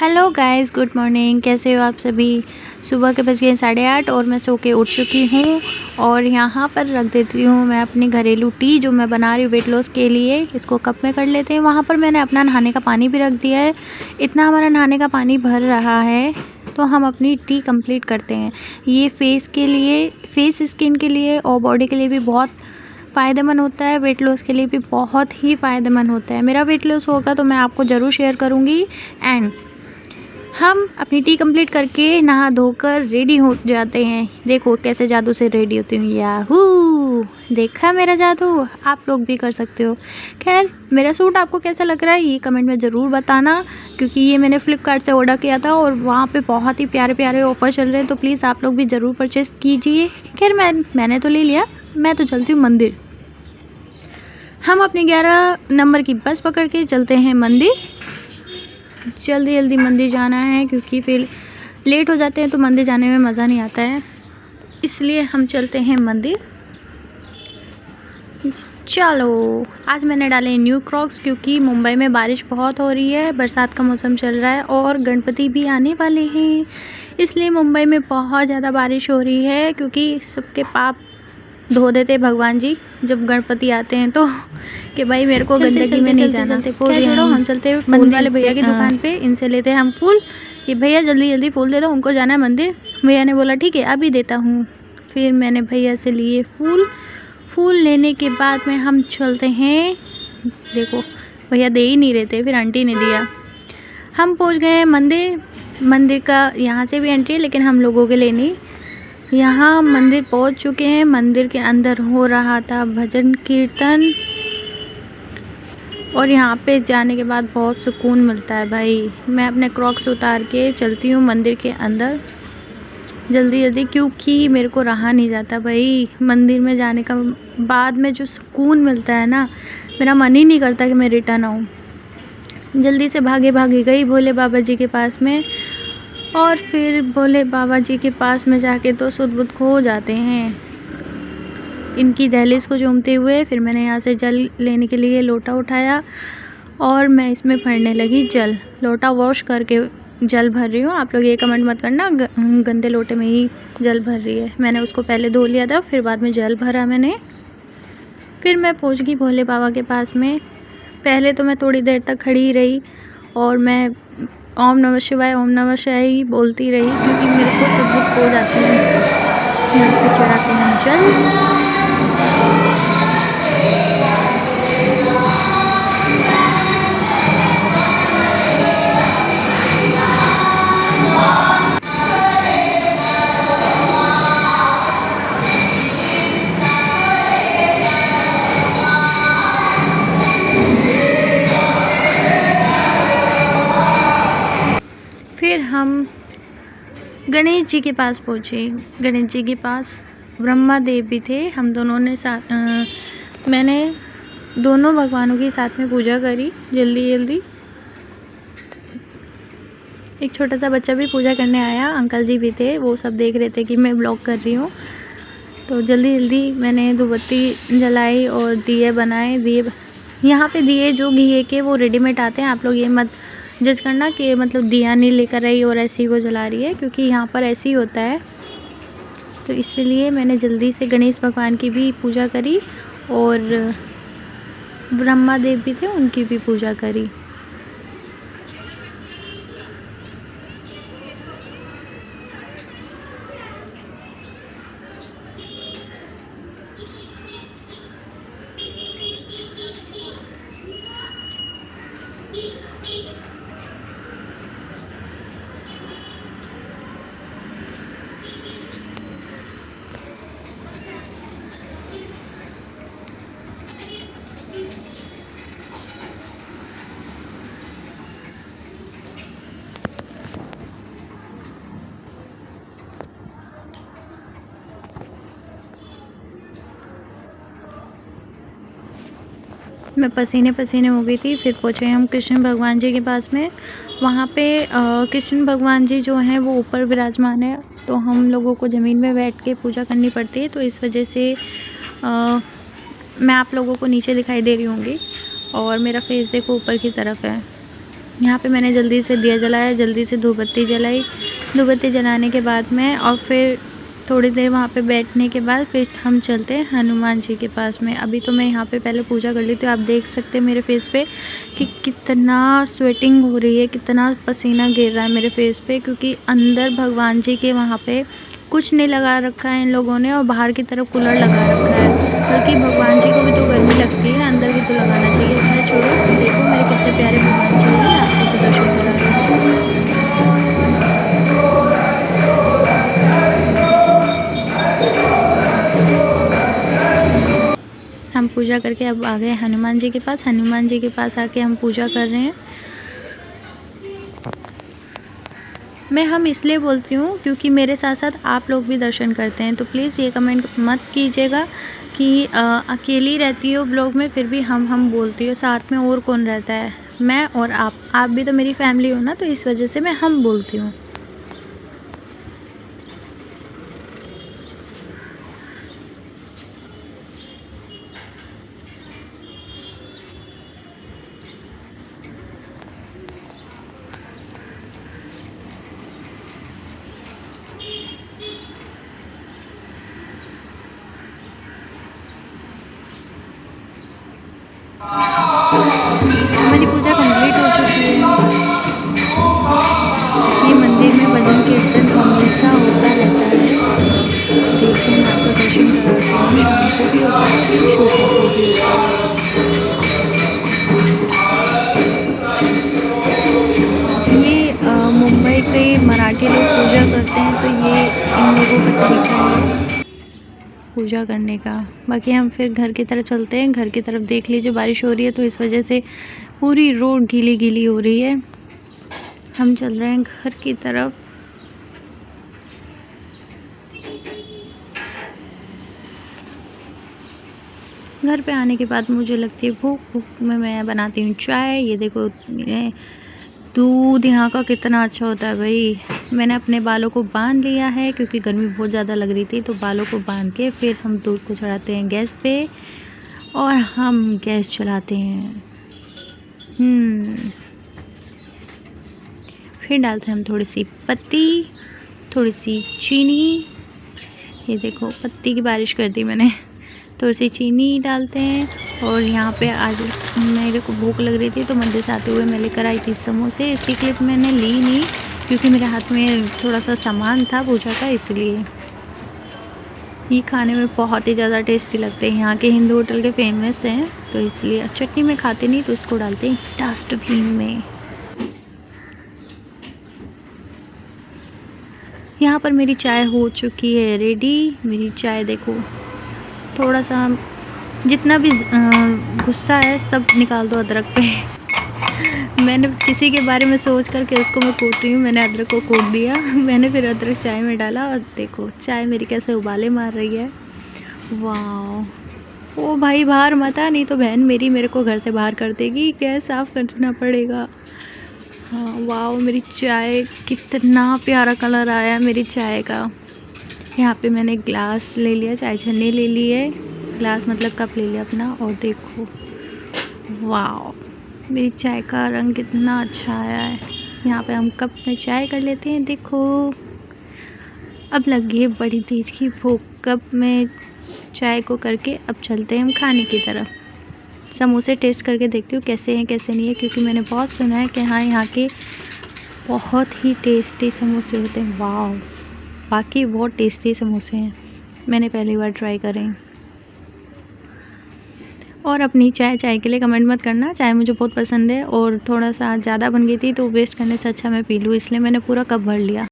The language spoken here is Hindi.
Hello guys, good morning. कैसे हो आप सभी। सुबह के बज गए 8:30 और मैं सो के उठ चुकी हूँ। और यहाँ पर रख देती हूँ मैं अपनी घरेलू टी जो मैं बना रही हूँ वेट लॉस के लिए। इसको कप में कर लेते हैं। वहाँ पर मैंने अपना नहाने का पानी भी रख दिया है। इतना हमारा नहाने का पानी भर रहा है तो हम अपनी टी कंप्लीट करते हैं। ये फेस के लिए, फेस स्किन के लिए और बॉडी के लिए भी बहुत फ़ायदेमंद होता है। वेट लॉस के लिए भी बहुत ही फ़ायदेमंद होता है। मेरा वेट लॉस होगा तो मैं आपको ज़रूर शेयर करूँगी। एंड हम अपनी टी कंप्लीट करके नहा धोकर रेडी हो जाते हैं। देखो कैसे जादू से रेडी होती हूँ। याहू, देखा मेरा जादू। आप लोग भी कर सकते हो। खैर, मेरा सूट आपको कैसा लग रहा है ये कमेंट में ज़रूर बताना, क्योंकि ये मैंने फ़्लिपकार्ट से ऑर्डर किया था और वहाँ पे बहुत ही प्यारे प्यारे ऑफ़र चल रहे हैं। तो प्लीज़ आप लोग भी ज़रूर परचेज़ कीजिए। खैर, मैंने तो ले लिया। मैं तो चलती हूँ मंदिर। हम अपनी 11 नंबर की बस पकड़ के चलते हैं मंदिर। जल्दी जल्दी मंदिर जाना है, क्योंकि फिर लेट हो जाते हैं तो मंदिर जाने में मज़ा नहीं आता है। इसलिए हम चलते हैं मंदिर। चलो, आज मैंने डाले न्यू क्रॉक्स, क्योंकि मुंबई में बारिश बहुत हो रही है। बरसात का मौसम चल रहा है और गणपति भी आने वाले हैं। इसलिए मुंबई में बहुत ज़्यादा बारिश हो रही है, क्योंकि सबके पाप धो देते भगवान जी जब गणपति आते हैं तो, कि भाई मेरे को गंदगी में नहीं जाना। छोड़ो, हम चलते हैं फूल वाले भैया की दुकान पे। इनसे लेते हैं हम फूल। कि भैया जल्दी जल्दी फूल दे दो, हमको जाना है मंदिर। भैया ने बोला ठीक है अभी देता हूँ। फिर मैंने भैया से लिए फूल लेने के बाद में हम चलते हैं। देखो भैया दे ही नहीं रहे थे, फिर आंटी ने दिया। हम पहुँच गए मंदिर का यहाँ से भी एंट्री है, लेकिन हम लोगों के लिए नहीं। यहाँ मंदिर पहुँच चुके हैं। मंदिर के अंदर हो रहा था भजन कीर्तन, और यहाँ पे जाने के बाद बहुत सुकून मिलता है भाई। मैं अपने क्रॉक्स उतार के चलती हूँ मंदिर के अंदर जल्दी जल्दी, क्योंकि मेरे को रहा नहीं जाता भाई। मंदिर में जाने का बाद में जो सुकून मिलता है ना, मेरा मन ही नहीं करता कि मैं रिटर्न आऊँ। जल्दी से भागे गई भोले बाबा जी के पास में, और फिर भोले बाबा जी के पास में जाके तो सुध-बुध खो जाते हैं इनकी दहलीज को चूमते हुए। फिर मैंने यहाँ से जल लेने के लिए लोटा उठाया और मैं इसमें भरने लगी जल। लोटा वॉश करके जल भर रही हूँ। आप लोग ये कमेंट मत करना गंदे लोटे में ही जल भर रही है। मैंने उसको पहले धो लिया था, फिर बाद में जल भरा मैंने। फिर मैं पहुँच गई भोले बाबा के पास में। पहले तो मैं थोड़ी देर तक खड़ी रही और मैं ओम नमः शिवाय ही बोलती रही, क्योंकि मेरे को सुध-बुध हो जाती है। यहाँ पे चढ़ाते हैं जल। फिर हम गणेश जी के पास पहुँचे। गणेश जी के पास ब्रह्मा देव भी थे। हम दोनों ने मैंने दोनों भगवानों की साथ में पूजा करी जल्दी जल्दी। एक छोटा सा बच्चा भी पूजा करने आया, अंकल जी भी थे। वो सब देख रहे थे कि मैं ब्लॉग कर रही हूँ, तो जल्दी जल्दी मैंने धूपबत्ती जलाई और दिए बनाए। यहाँ पे दिए जो घी के वो रेडीमेड आते हैं। आप लोग ये मत जज करना कि मतलब दिया नहीं लेकर आई और ऐसे ही वो जला रही है, क्योंकि यहाँ पर ऐसे ही होता है। तो इसलिए मैंने जल्दी से गणेश भगवान की भी पूजा करी और ब्रह्मा देव भी थे, उनकी भी पूजा करी। मैं पसीने पसीने हो गई थी। फिर पहुँचे हम कृष्ण भगवान जी के पास में। वहाँ पे कृष्ण भगवान जी जो हैं वो ऊपर विराजमान है, तो हम लोगों को ज़मीन में बैठ के पूजा करनी पड़ती है। तो इस वजह से मैं आप लोगों को नीचे दिखाई दे रही होंगी और मेरा फेस देखो ऊपर की तरफ है। यहाँ पे मैंने जल्दी से दिया जलाया, जल्दी से धूप बत्ती जलाई। धूप बत्ती जलाने के बाद में और फिर थोड़ी देर वहाँ पे बैठने के बाद फिर हम चलते हैं हनुमान जी के पास में। अभी तो मैं यहाँ पे पहले पूजा कर ली थी। आप देख सकते हैं मेरे फेस पे कि कितना स्वेटिंग हो रही है, कितना पसीना गिर रहा है मेरे फेस पे, क्योंकि अंदर भगवान जी के वहाँ पे कुछ नहीं लगा रखा है इन लोगों ने और बाहर की तरफ कूलर लगा रखा है। बल्कि भगवान जी को भी तो गर्मी लगती है, अंदर भी तो लगाना चाहिए। खैर छोड़ो, देखो मेरे कितने प्यारे भगवान जी हैं, आपको तो दर्शन करा रहे हैं। हम पूजा करके अब आ गए हनुमान जी के पास। हनुमान जी के पास आके हम पूजा कर रहे हैं। मैं हम इसलिए बोलती हूँ क्योंकि मेरे साथ साथ आप लोग भी दर्शन करते हैं, तो प्लीज़ ये कमेंट मत कीजिएगा कि अकेली रहती हो ब्लॉग में, फिर भी हम बोलती हो, साथ में और कौन रहता है, मैं और आप भी तो मेरी फैमिली हो ना, तो इस वजह से मैं हम बोलती हूँ। हमारी पूजा कंप्लीट हो चुकी है। ये मंदिर में भजन कीर्तन हमेशा होता रहता है। देखिए मैं आपको दर्शन कराती हूँ, शाम को भी होता है, सुबह को भी होता है। ये मुंबई के मराठी लोग पूजा करते हैं, तो ये इन लोगों का तरीका है पूजा करने का। बाकी हम फिर घर की तरफ चलते हैं। घर की तरफ देख लीजिए, बारिश हो रही है तो इस वजह से पूरी रोड गीली गीली हो रही है। हम चल रहे हैं घर की तरफ। घर पे आने के बाद मुझे लगती है भूख में मैं बनाती हूँ चाय। ये देखो दूध यहाँ का कितना अच्छा होता है भाई। मैंने अपने बालों को बांध लिया है क्योंकि गर्मी बहुत ज़्यादा लग रही थी, तो बालों को बांध के फिर हम दूध को चढ़ाते हैं गैस पे और हम गैस चलाते हैं। फिर डालते हैं हम थोड़ी सी पत्ती, थोड़ी सी चीनी। ये देखो पत्ती की बारिश कर दी मैंने। थोड़ी सी चीनी डालते हैं। और यहाँ पे आज मेरे को भूख लग रही थी तो मंदिर से आते हुए मैं लेकर आई थी समोसे। इसकी क्लिप मैंने ली नहीं क्योंकि मेरे हाथ में थोड़ा सा सामान था पूजा का, इसलिए। ये खाने में बहुत ही ज़्यादा टेस्टी लगते हैं। यहाँ के हिंदू होटल के फेमस हैं, तो इसलिए चटनी में खाते नहीं तो इसको डालते हैं डस्टबिन में। यहाँ पर मेरी चाय हो चुकी है रेडी। मेरी चाय देखो, थोड़ा सा जितना भी गुस्सा है सब निकाल दो अदरक पे। मैंने किसी के बारे में सोच करके उसको मैं कूट रही हूँ, मैंने अदरक को कूट दिया। मैंने फिर अदरक चाय में डाला और देखो चाय मेरी कैसे उबाले मार रही है। वाह, ओ भाई बाहर मत आ, नहीं तो बहन मेरी मेरे को घर से बाहर कर देगी, गैस साफ़ करना पड़ेगा। हाँ वाह, मेरी चाय कितना प्यारा कलर आया मेरी चाय का। यहाँ पे मैंने ग्लास ले लिया, चाय छन्नी ले ली है, ग्लास मतलब कप ले लिया अपना। और देखो वाह, मेरी चाय का रंग कितना अच्छा आया है। यहाँ पे हम कप में चाय कर लेते हैं। देखो अब लगी है बड़ी तेज की भूख। कप में चाय को करके अब चलते हैं हम खाने की तरफ। समोसे टेस्ट करके देखती हूँ कैसे हैं कैसे नहीं है, क्योंकि मैंने बहुत सुना है कि हाँ यहाँ के बहुत ही टेस्टी समोसे होते हैं। वाह, बाकी बहुत टेस्टी समोसे हैं, मैंने पहली बार ट्राई करे। और अपनी चाय के लिए कमेंट मत करना, चाय मुझे बहुत पसंद है और थोड़ा सा ज़्यादा बन गई थी तो वेस्ट करने से अच्छा मैं पी लूँ, इसलिए मैंने पूरा कप भर लिया।